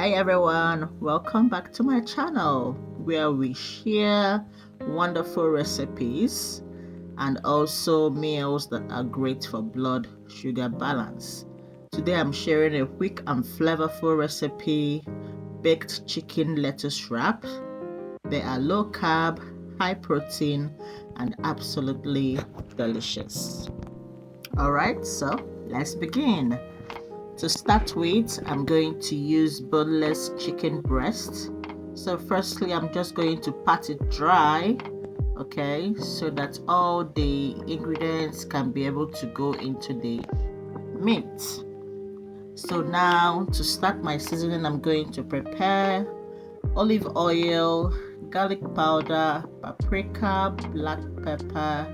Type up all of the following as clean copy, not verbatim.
Hi everyone, welcome back to my channel where we share wonderful recipes and also meals that are great for blood sugar balance. Today I'm sharing a quick and flavorful recipe, baked chicken lettuce wrap. They are low carb, high protein and absolutely delicious. Alright, so let's begin. To start with, I'm going to use boneless chicken breast. So firstly, I'm just going to pat it dry, okay, so that all the ingredients can be able to go into the meat. So now to start my seasoning, I'm going to prepare olive oil, garlic powder, paprika, black pepper,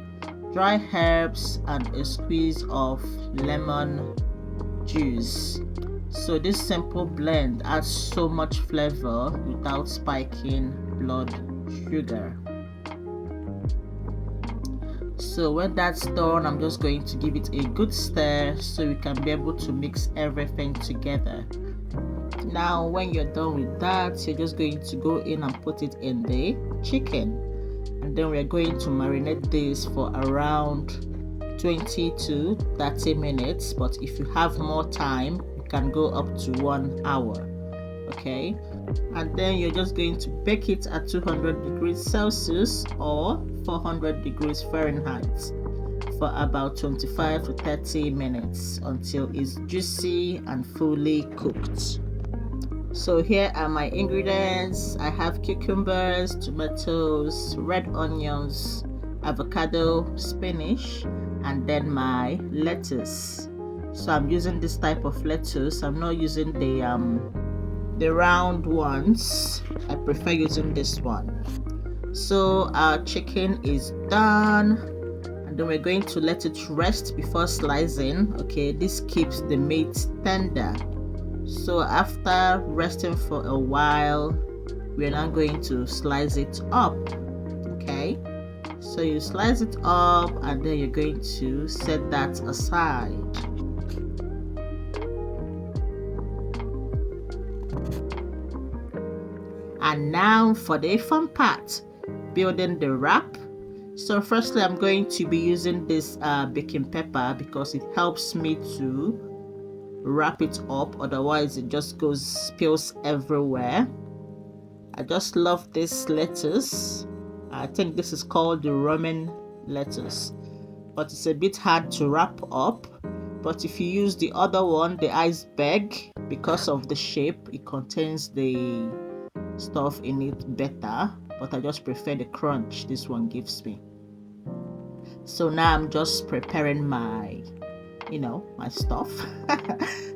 dry herbs, and a squeeze of lemon juice. So this simple blend adds so much flavor without spiking blood sugar. So when that's done, I'm just going to give it a good stir so we can be able to mix everything together. Now when you're done with that, you're just going to go in and put it in the chicken, and then we're going to marinate this for around 20 to 30 minutes, but if you have more time you can go up to 1 hour, okay? And then you're just going to bake it at 200 degrees Celsius or 400 degrees Fahrenheit for about 25 to 30 minutes until it's juicy and fully cooked. So here are my ingredients. I have cucumbers, tomatoes, red onions, avocado, spinach, and then my lettuce. So I'm using this type of lettuce. I'm not using the round ones. I prefer using this one. So our chicken is done, and then we're going to let it rest before slicing. Okay, this keeps the meat tender. So after resting for a while, we're now going to slice it up. Okay, so you slice it up and then you're going to set that aside. And now for the fun part, building the wrap. So firstly, I'm going to be using this baking pepper because it helps me to wrap it up, otherwise it just spills everywhere. I just love this lettuce. I think this is called the Roman lettuce, but it's a bit hard to wrap up. But if you use the other one, the iceberg, because of the shape, it contains the stuff in it better, but I just prefer the crunch this one gives me. So now I'm just preparing my my stuff.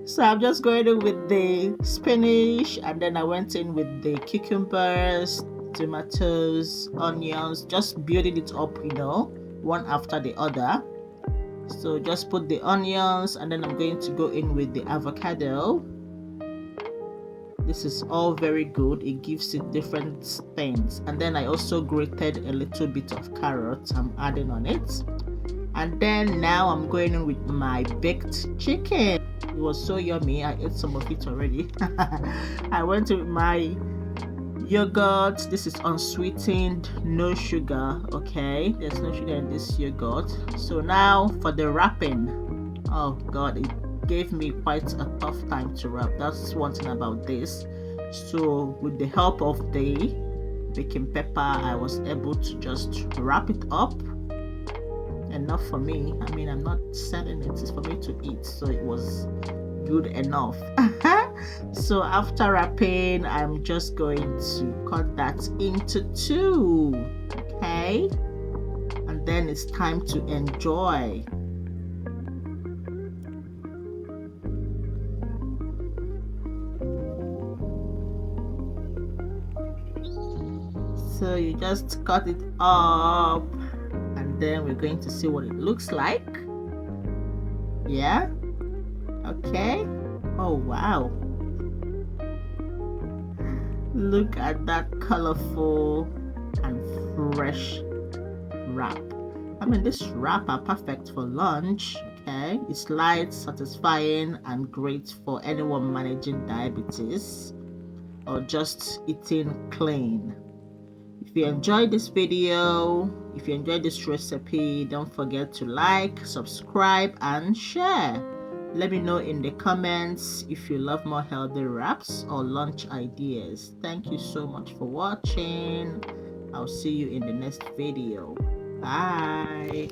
So I'm just going in with the spinach, and then I went in with the cucumbers, tomatoes, onions, just building it up, one after the other. So just put the onions, and then I'm going to go in with the avocado. This is all very good. It gives it different things. And then I also grated a little bit of carrots. I'm adding on it. And then now I'm going in with my baked chicken. It was so yummy. I ate some of it already. I went with my yogurt. This is unsweetened, no sugar. Okay, there's no sugar in this yogurt. So now for the wrapping. Oh god, it gave me quite a tough time to wrap. That's one thing about this. So with the help of the baking pepper, I was able to just wrap it up. Enough for me. I mean, I'm not selling it, it's for me to eat, so it was good enough. So after wrapping, I'm just going to cut that into 2, okay, and then it's time to enjoy. So you just cut it up, and then we're going to see what it looks like. Yeah, okay. Oh wow, look at that colorful and fresh wrap. I mean, this wrap are perfect for lunch. Okay, it's light, satisfying, and great for anyone managing diabetes. or just eating clean. If you enjoyed this video, if you enjoyed this recipe, don't forget to like, subscribe, and share. Let me know in the comments if you love more healthy wraps or lunch ideas. Thank you so much for watching. I'll see you in the next video. Bye.